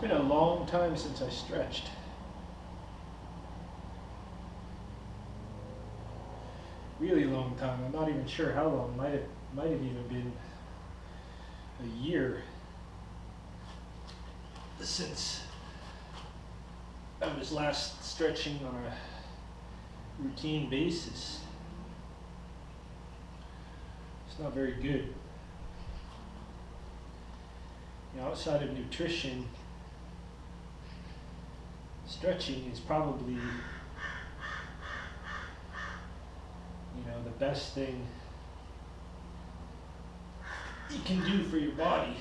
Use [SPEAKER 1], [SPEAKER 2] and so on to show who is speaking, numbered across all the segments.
[SPEAKER 1] been a long time since I stretched. Really long time. I'm not even sure how long. Might have even been a year since I was last stretching on a routine basis. It's not very good. You know, outside of nutrition, stretching is probably, the best thing you can do for your body.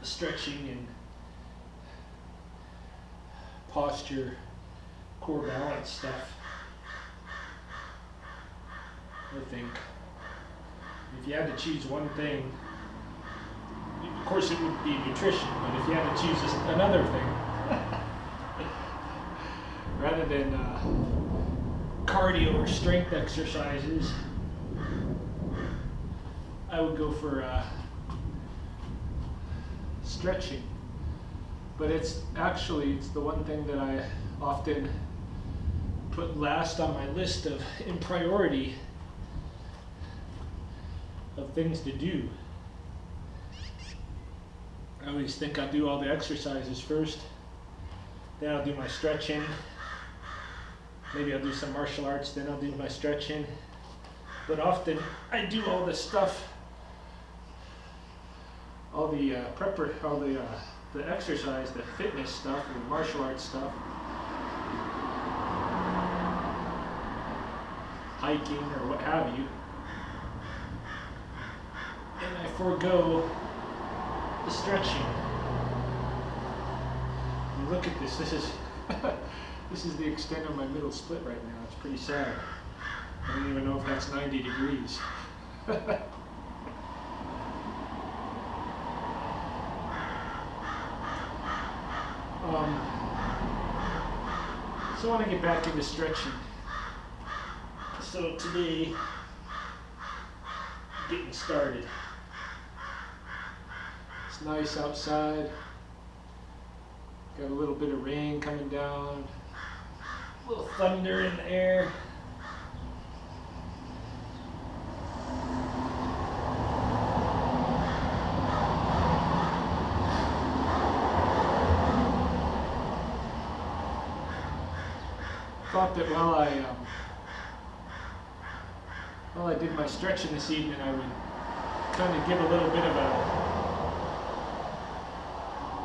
[SPEAKER 1] Stretching and posture, core balance stuff. I think if you had to choose one thing, of course it would be nutrition, but if you had to choose another thing, rather than cardio or strength exercises, I would go for stretching. But it's the one thing that I often put last on my list in priority of things to do. I always think I'll do all the exercises first, then I'll do my stretching. Maybe I'll do some martial arts, then I'll do my stretching. But often I do all this stuff, all the the exercise, the fitness stuff, the martial arts stuff, hiking or what have you, and I forego the stretching. And look at this. This is the extent of my middle split right now. It's pretty sad. I don't even know if that's 90 degrees. So I want to get back into stretching. So today, getting started. It's nice outside. Got a little bit of rain coming down. A little thunder in the air. Thought that while I did my stretching this evening, I would kind of give a little bit of a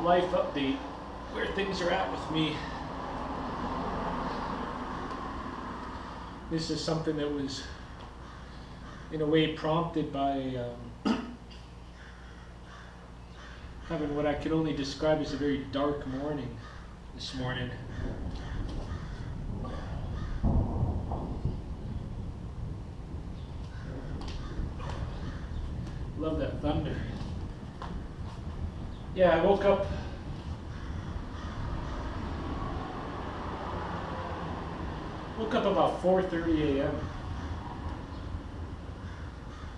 [SPEAKER 1] life update where things are at with me. This is something that was, in a way, prompted by having what I could only describe as a very dark morning this morning. Love that thunder. Yeah, I woke up about 4:30 a.m.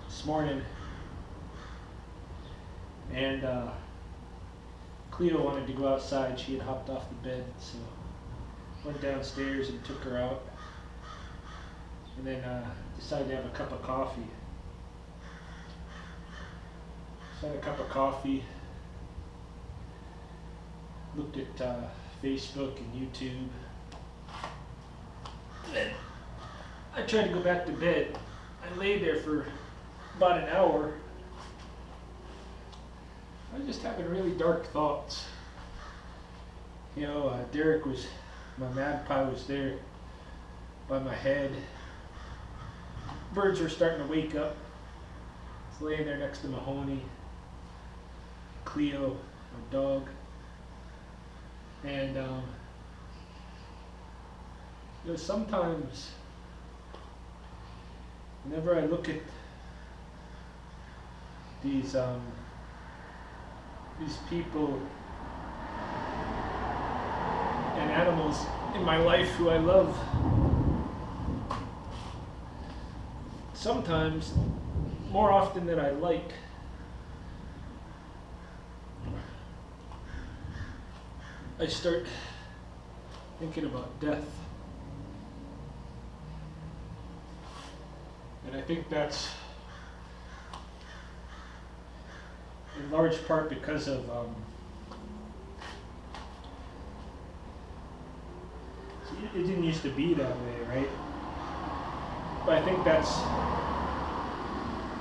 [SPEAKER 1] this morning, and Cleo wanted to go outside. She had hopped off the bed, so went downstairs and took her out, and then decided to have a cup of coffee. So I had a cup of coffee, looked at Facebook and YouTube. Then I tried to go back to bed. I lay there for about an hour. I was just having really dark thoughts. Derek my magpie was there by my head. Birds were starting to wake up. I was laying there next to Mahoney, Cleo, my dog, and sometimes whenever I look at these people and animals in my life who I love, sometimes, more often than I like, I start thinking about death. And I think that's in large part because of it didn't used to be that way, right? But I think that's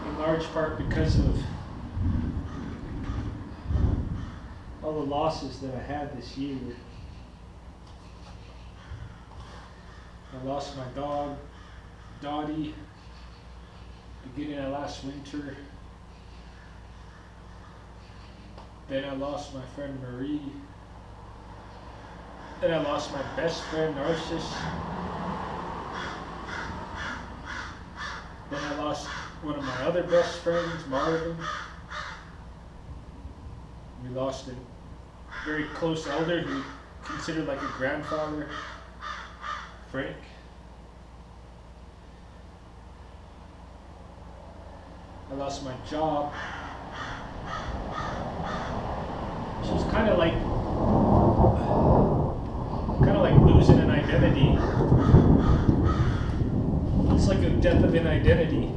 [SPEAKER 1] in large part because of all the losses that I had this year. I lost my dog, Dottie, beginning of last winter. Then I lost my friend Marie. Then I lost my best friend Narcissus. Then I lost one of my other best friends, Marvin. We lost a very close elder who we considered like a grandfather, Frank. I lost my job. Which was kind of like losing an identity. It's like a death of an identity.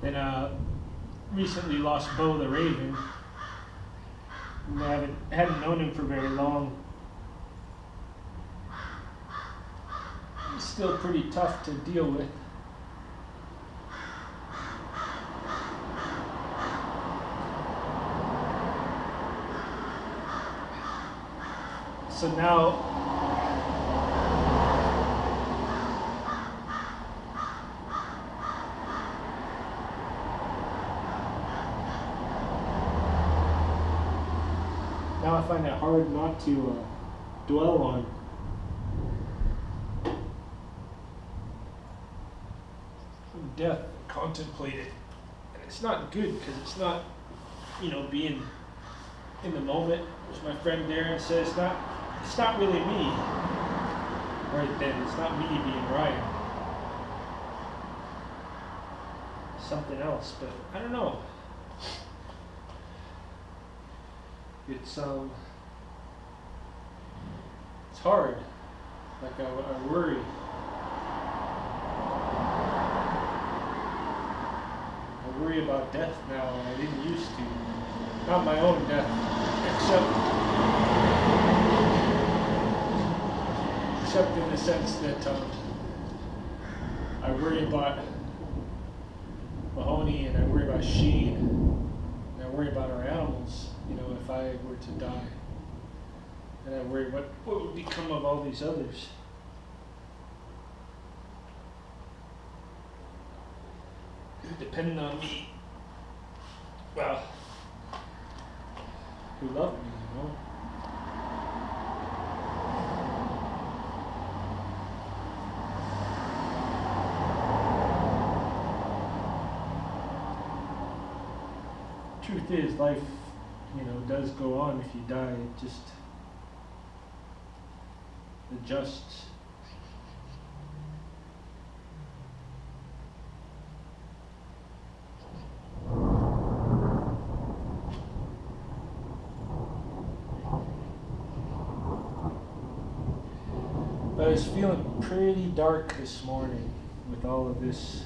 [SPEAKER 1] And recently lost Bo the Raven. I hadn't known him for very long. It's still pretty tough to deal with. So now I find it hard not to dwell on death, contemplate it. And it's not good because it's not, being in the moment. As my friend Darren says, it's not really me right then. It's not me being Ryan. Something else, but I don't know. It's hard. Like I worry. I worry about death now, and I didn't used to. Not my own death, except in the sense that I worry about Mahoney, and I worry about Sheen, and I worry about our animals. If I were to die, and I worry what would become of all these others. Who depended on me. Well, who loved me, Truth is, life, does go on if you die. It just adjusts. But I was feeling pretty dark this morning with all of this.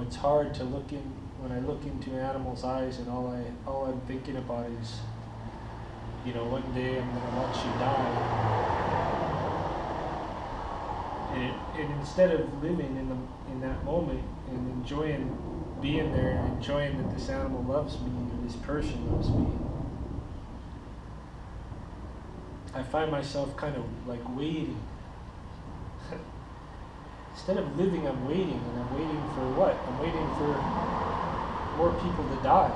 [SPEAKER 1] It's hard to look in. When I look into an animal's eyes, and all I'm thinking about is, one day I'm gonna watch you die. And instead of living in that moment and enjoying being there and enjoying that this animal loves me or this person loves me, I find myself kind of like waiting. Instead of living, I'm waiting, and I'm waiting for what? I'm waiting for more people to die.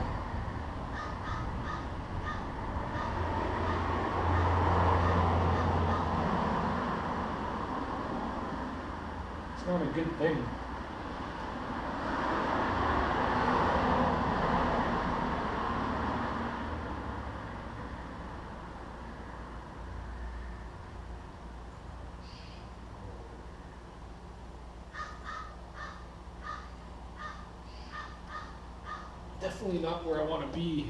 [SPEAKER 1] It's not a good thing. definitely not where I want to be,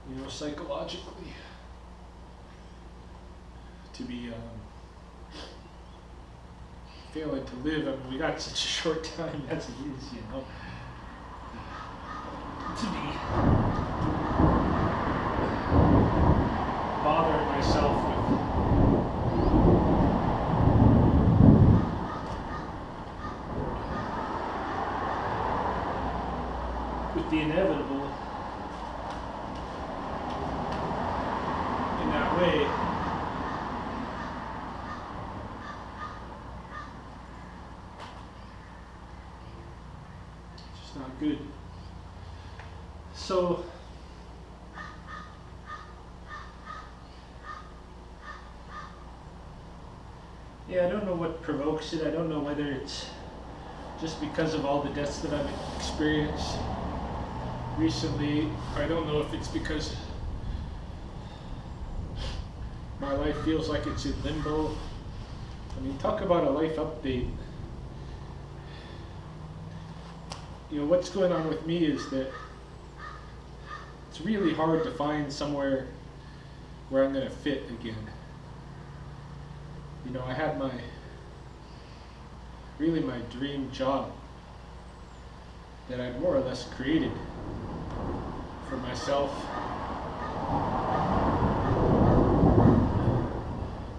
[SPEAKER 1] you know, psychologically. To be failing to live. I mean, we got such a short time as it is, you know. To be bothering myself with the inevitable in that way. It's just not good. So yeah, I don't know what provokes it. I don't know whether it's just because of all the deaths that I've experienced recently. I don't know if it's because my life feels like it's in limbo. I mean, talk about a life update. You know, what's going on with me is that it's really hard to find somewhere where I'm going to fit again. You know, I had my dream job that I'd more or less created for myself.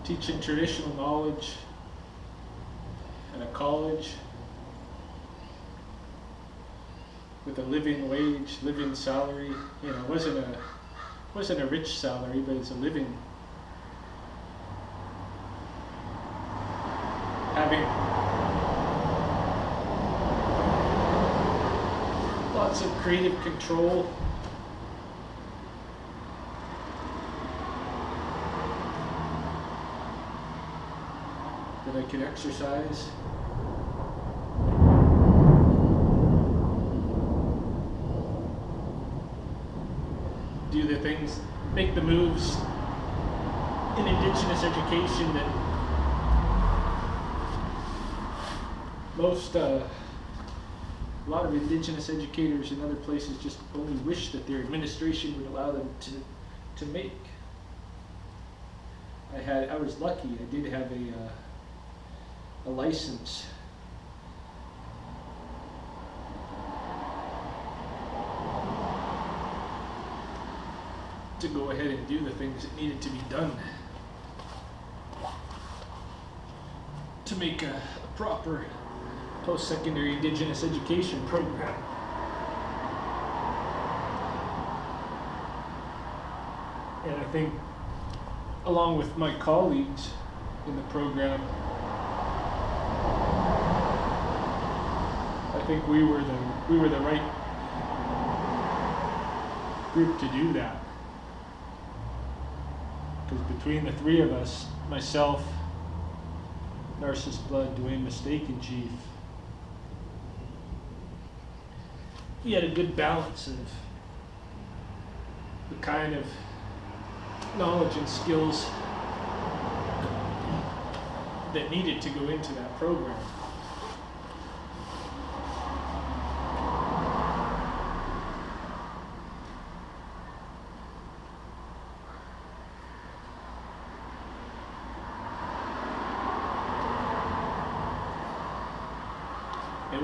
[SPEAKER 1] Teaching traditional knowledge at a college with a living wage, living salary. You know, it wasn't a rich salary, but it's a living. Having lots of creative control. That I could exercise. Do the things, make the moves in Indigenous education that a lot of Indigenous educators in other places just only wish that their administration would allow them to make. I was lucky. I did have a license to go ahead and do the things that needed to be done to make a proper post-secondary Indigenous education program. And I think, along with my colleagues in the program, I think we were the right group to do that. Because between the three of us, myself, Narcissus Blood, Dwayne Mistaken Chief, we had a good balance of the kind of knowledge and skills that needed to go into that program. And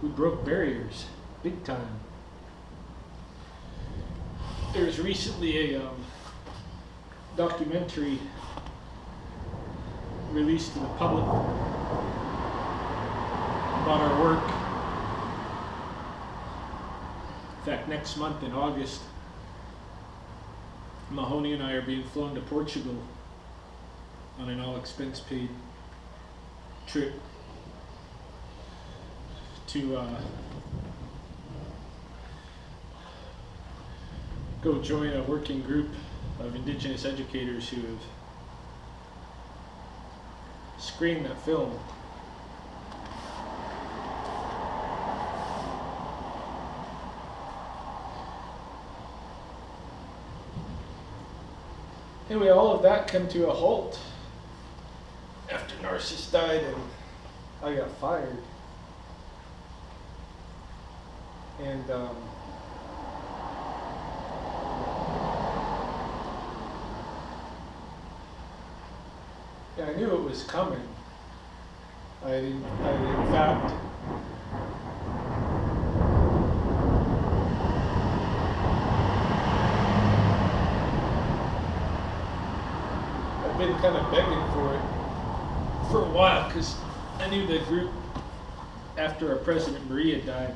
[SPEAKER 1] we broke barriers big time. There was recently a documentary released to the public about our work. In fact, next month in August, Mahoney and I are being flown to Portugal on an all-expense-paid trip to go join a working group of Indigenous educators who have screened that film. Anyway, all of that came to a halt after Narcissus died and I got fired. And yeah, I knew it was coming. In fact, I've been kind of begging for it for a while, because I knew the group, after our president Maria died,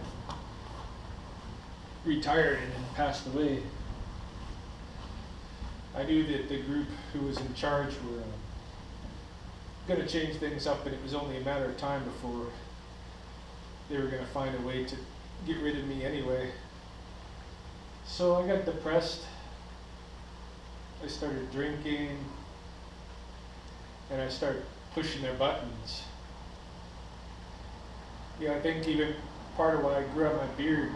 [SPEAKER 1] retired and passed away, I knew that the group who was in charge were going to change things up, and it was only a matter of time before they were going to find a way to get rid of me anyway. So I got depressed. I started drinking, and I started pushing their buttons. Yeah, I think even part of why I grew out my beard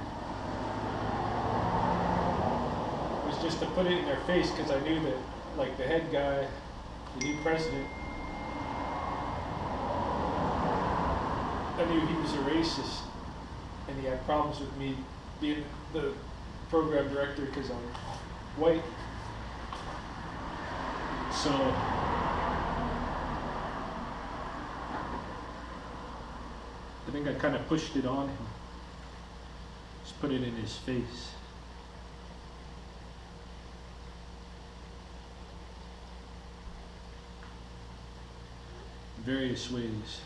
[SPEAKER 1] was just to put it in their face, because I knew that, like, the head guy, the new president, I knew he was a racist, and he had problems with me being the program director because I'm white. So I think I kind of pushed it on him, just put it in his face. Various ways.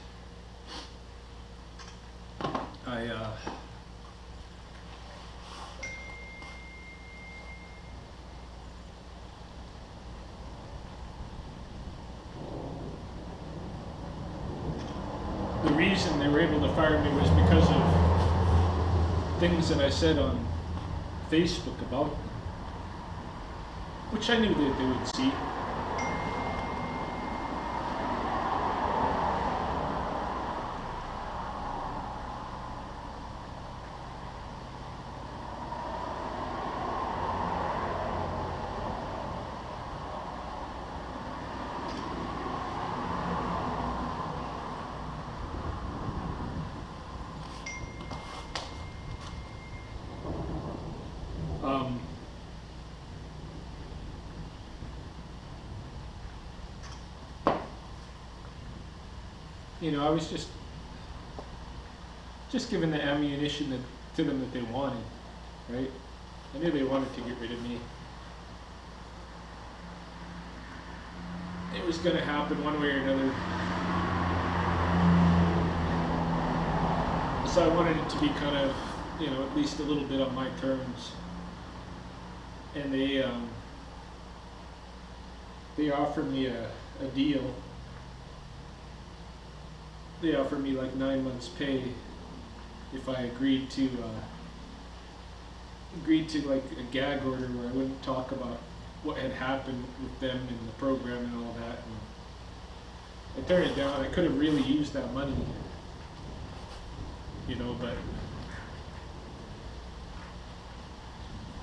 [SPEAKER 1] The reason they were able to fire me was because of things that I said on Facebook about them, which I knew that they would see. You know, I was just giving the ammunition to them that they wanted, right? I knew they wanted to get rid of me. It was going to happen one way or another. So I wanted it to be kind of, you know, at least a little bit on my terms. And they offered me a deal. They offered me like 9 months' pay if I agreed to like a gag order where I wouldn't talk about what had happened with them in the program and all that. And I turned it down. I could have really used that money, you know, but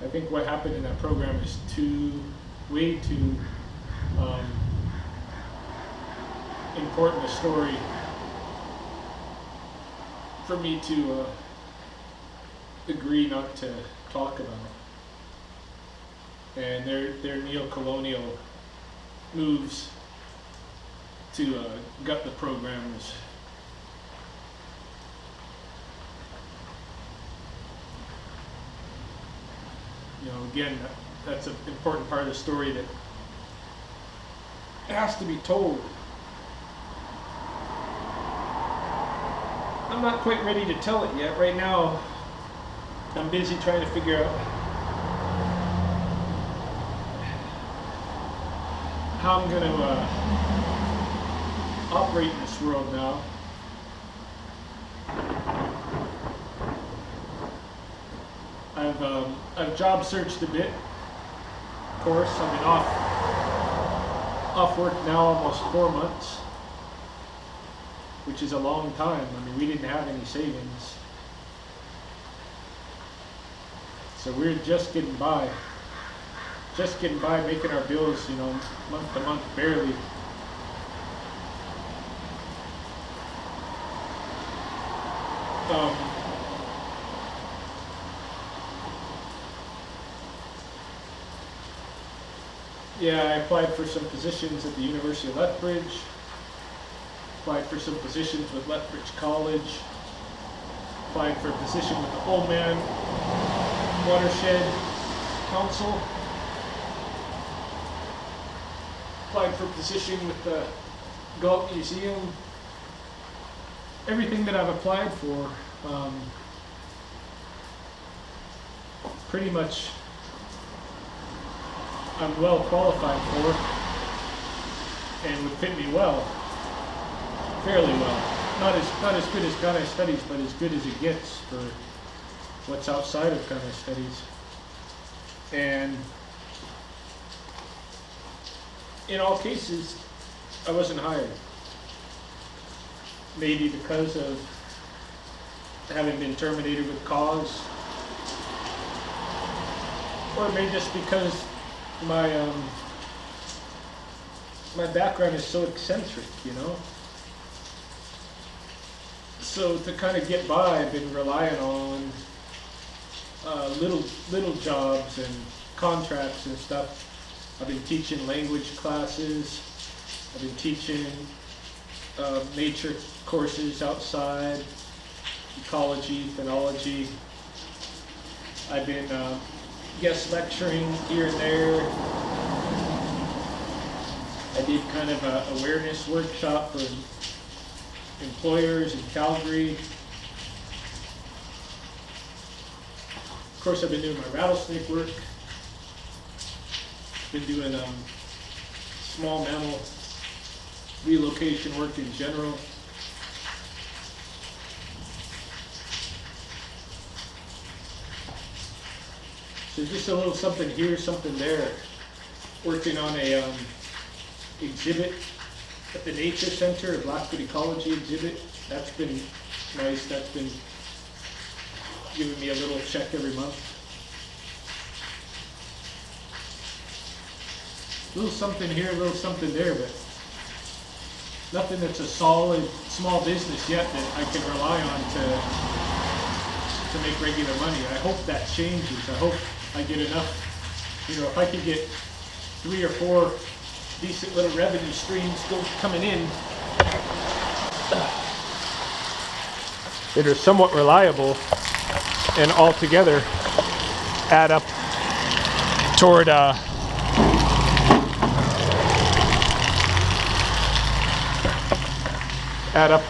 [SPEAKER 1] I think what happened in that program is way too important a story for me to agree not to talk about. And their neo-colonial moves to gut the program was you know, again, that's an important part of the story that has to be told. I'm not quite ready to tell it yet. Right now, I'm busy trying to figure out how I'm going to operate in this world now. I've job searched a bit. Of course, I've been off work now almost 4 months, which is a long time. I mean, we didn't have any savings, so we're just getting by, making our bills, you know, month to month, barely. Yeah, I applied for some positions at the University of Lethbridge, applied for some positions with Lethbridge College, applied for a position with the Old Man Watershed Council, applied for a position with the Galt Museum. Everything that I've applied for, pretty much I'm well qualified for and would fit me well, fairly well. Not as good as Ghana Studies, but as good as it gets for what's outside of Ghana Studies. And in all cases, I wasn't hired. Maybe because of having been terminated with cause, or maybe just because my my background is so eccentric, you know. So to kind of get by, I've been relying on little jobs and contracts and stuff. I've been teaching language classes. I've been teaching nature courses outside, ecology, phenology. I've been guest lecturing here and there. I did kind of an awareness workshop for employers in Calgary. Of course, I've been doing my rattlesnake work. Been doing small mammal relocation work in general. So just a little something here, something there. Working on a exhibit at the Nature Center, a Blackfoot Ecology exhibit. That's been nice. That's been giving me a little check every month. A little something here, a little something there, but nothing that's a solid small business yet that I can rely on to make regular money. I hope that changes. I hope I get enough, you know, if I could get 3 or 4 decent little revenue streams still coming in that are somewhat reliable and altogether add up toward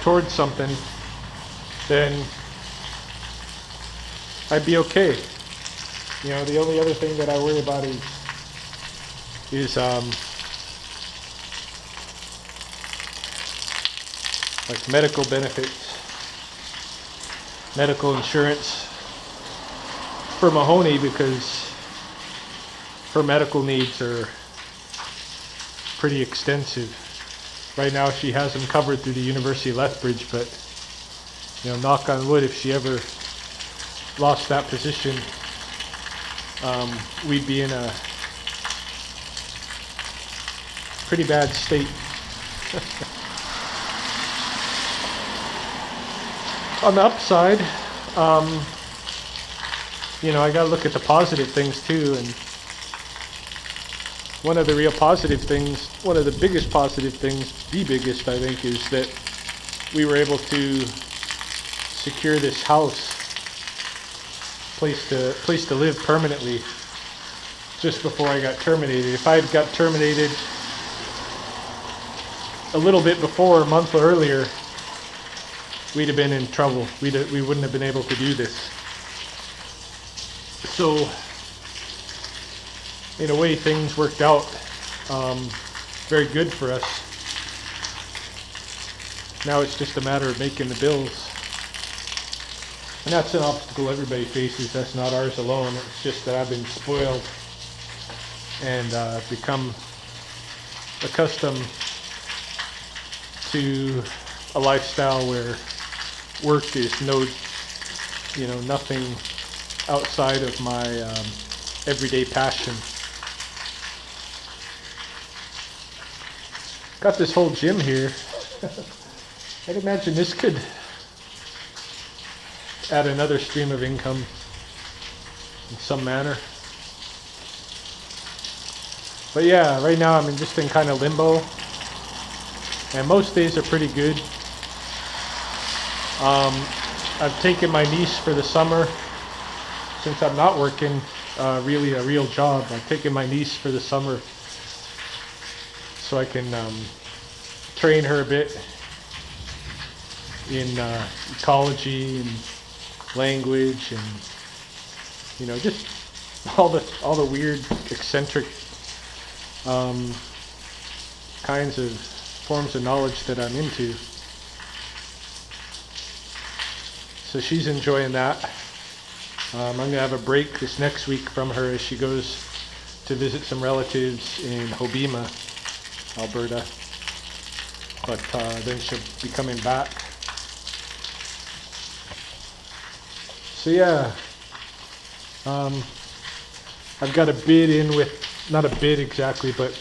[SPEAKER 1] towards something, then I'd be okay. You know, the only other thing that I worry about is like medical benefits, medical insurance for Mahoney, because her medical needs are pretty extensive. Right now she has them covered through the University of Lethbridge, but you know, knock on wood, if she ever lost that position, we'd be in a pretty bad state. On the upside, you know, I gotta look at the positive things too, and one of the real positive things, one of the biggest positive things, the biggest I think, is that we were able to secure this house, place to live permanently, just before I got terminated. If I had got terminated a little bit before, a month earlier, we'd have been in trouble. We wouldn't have been able to do this. So, in a way, things worked out very good for us. Now it's just a matter of making the bills. And that's an obstacle everybody faces. That's not ours alone. It's just that I've been spoiled and become accustomed to a lifestyle where work is nothing outside of my everyday passion. Got this whole gym here. I'd imagine this could add another stream of income in some manner. But yeah, right now I'm just in kind of limbo, and most days are pretty good. I've taken my niece for the summer, since I'm not working really a real job. I've taken my niece for the summer so I can train her a bit in ecology and language, and you know, just all the weird, eccentric kinds of forms of knowledge that I'm into. So she's enjoying that. I'm going to have a break this next week from her as she goes to visit some relatives in Hobbema, Alberta. But then she'll be coming back. So yeah, I've got a bid in with, not a bid exactly, but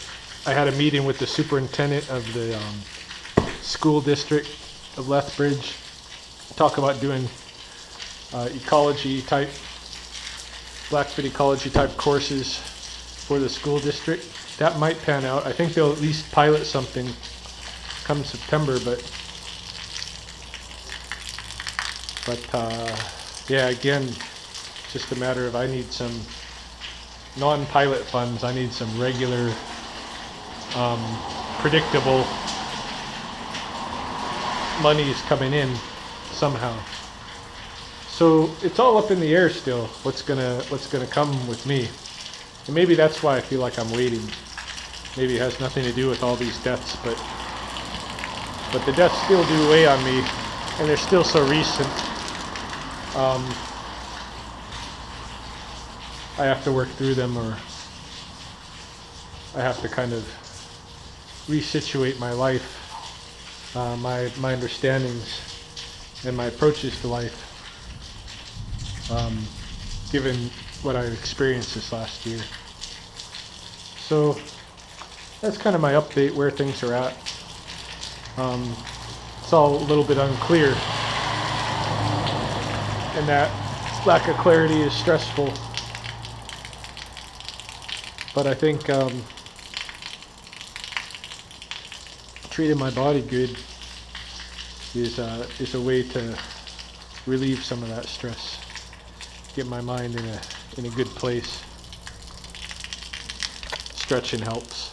[SPEAKER 1] I had a meeting with the superintendent of the school district of Lethbridge. Talk about doing ecology type, Blackfoot ecology type courses for the school district. That might pan out. I think they'll at least pilot something come September, but yeah, again, it's just a matter of I need some non-pilot funds. I need some regular, predictable monies coming in somehow. So it's all up in the air still. What's gonna come with me? And maybe that's why I feel like I'm waiting. Maybe it has nothing to do with all these deaths, but the deaths still do weigh on me, and they're still so recent. I have to work through them, or I have to kind of resituate my life, my understandings and my approaches to life, given what I've experienced this last year. So that's kind of my update where things are at. It's all a little bit unclear, and that lack of clarity is stressful. But I think treating my body good is a way to relieve some of that stress, get my mind in a good place. Stretching helps.